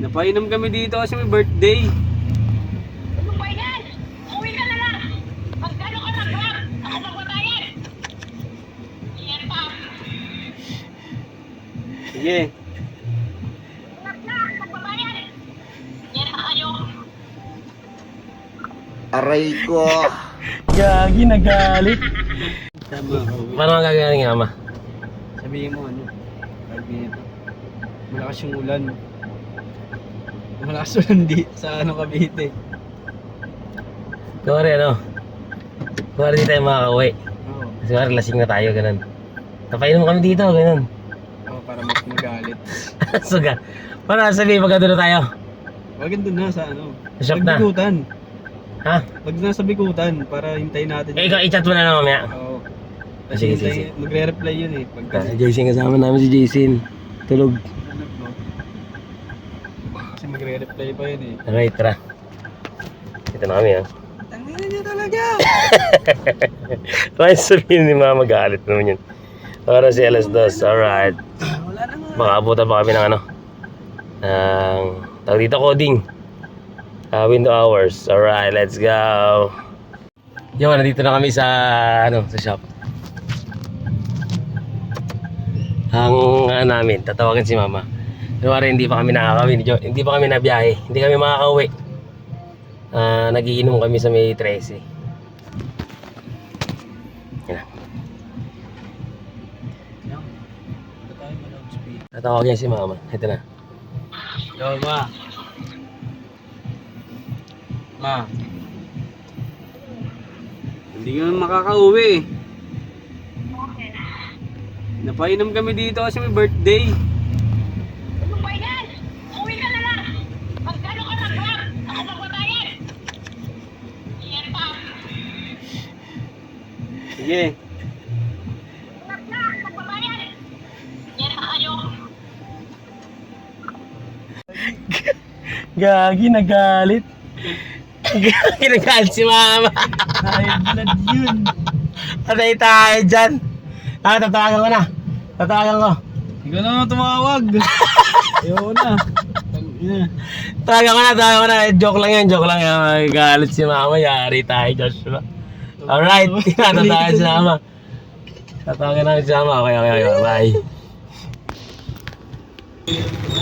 Napainom kami dito kasi may birthday. Ano ba yan? Uwi ka na lang. Magkano ka ng grab? Ako magbabayad. Yan pa. Sige. Grab na. Magbabayad. Yan pa kayo. Aray ko. Gagi, nagalit. Tama. Paano ang gagawin nga, ama? Sabihin mo ano? Sabihin ito. Malakas yung ulan. Malakas ulan sa ano Cavite. Kuwari ano? Kuwari di tayo makakauwi. Oo. Kasi kuwari lasing na tayo, ganun. Napainom mo kami dito, ganun. Oo, para mas magalit. Suga. Paano sabihin pagka doon na tayo? Wag doon na sa ano. Sa shop na? Bikutan. Ha? Wag na sa bikutan para hintayin natin. Eh, ikaw, i-chat mo na lang mamaya. Oo. Sige, Kasi sige. magre-reply yun eh. Pagka Si Jason, kasama namin si Jason. Tulog. kasi magre-reply pa yun eh. Alright, tara. Ito na kami, ha? Tangina niya talaga! Try sabihin ni mama, galit naman yun. Para si alas 2, alright. Wala na nga. Makaabutan pa kami ng ano? Tawag dito, coding. Window hours. Alright, let's go. Yung nandito na kami sa sa shop. Ang namin, tatawagan si mama. Kunwari hindi pa kami nakakawin, hindi pa kami nabiyahe, hindi kami makakauwi. Nagiinom kami sa may 13. Yan. Tatawagan si mama. Ito na. Yo, ma. Ma. Hindi kami makakauwi. Napainom kami dito kasi may birthday. Ano ba yan? Uwi ka na lang. Magkano ka ng grab? Ako magbabayad. Yan pa. Sige. Grab na. Magbabayad. Yan pa kayo. Gagi, nagalit. Gagi, nagalit si mama. Blood yun. Patay tayo dyan. Tatawagan ko na. Tatawagan ko. Ikaw na tumawag. Ayaw na. Tangina. Tawagan ko na. Joke lang yan. Galit si mama. Yari tayo, Joshua. Alright. Tatawagan si mama. Tatawagan namin si mama. Okay. Bye.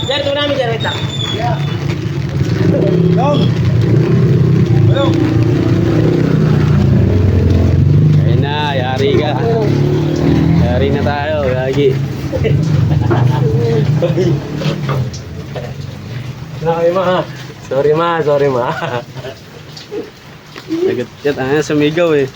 Diyan, ito namin dyan. Wait lang. Hello. Ayun na, yari ka. Yari na tayo, gagi. Sorry ma. Sorry ma. Nagat yan, sumigaw eh.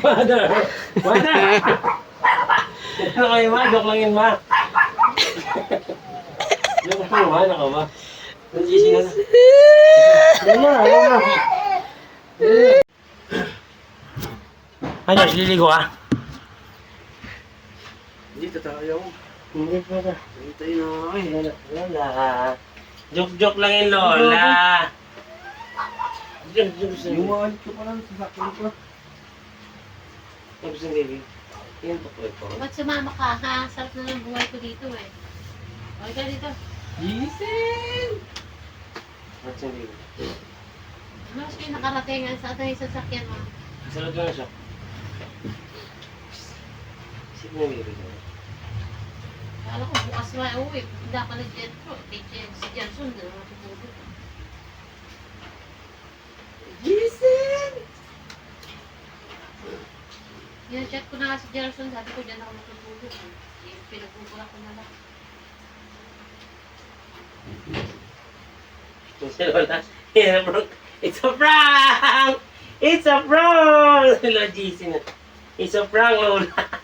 Mother! Ano kayo ma? Joke lang yun ma. Joke lang ma, naka ba? Nagising na. Ano na? Ano, liligo ka? Dito tayo. Hindi pa na. Hintayin na ako eh. Lola. Joke lang yun, Lola. Yung mga ko pa lang, sasakyan ko. Tapos yung baby. Yan po po. Ba't sumama ka ha? Sarap na ng buhay ko dito eh. Okay ka dito. Gising! Tapos yung baby. Mas kayo nakarating sa ating sasakyan mo. Salad na siya. Isip mo yung baby. Kala ko bukas na uwi. Hindi ka na Jetro. Si Jenson na matutulog. Gising! Chat ko na nga si Jenson. Sabi ko dyan ako matutulog. Pinagugulak ko na lang. Si Lola. It's a prank! It's a prank! Lola GC na. It's a prank, Lola.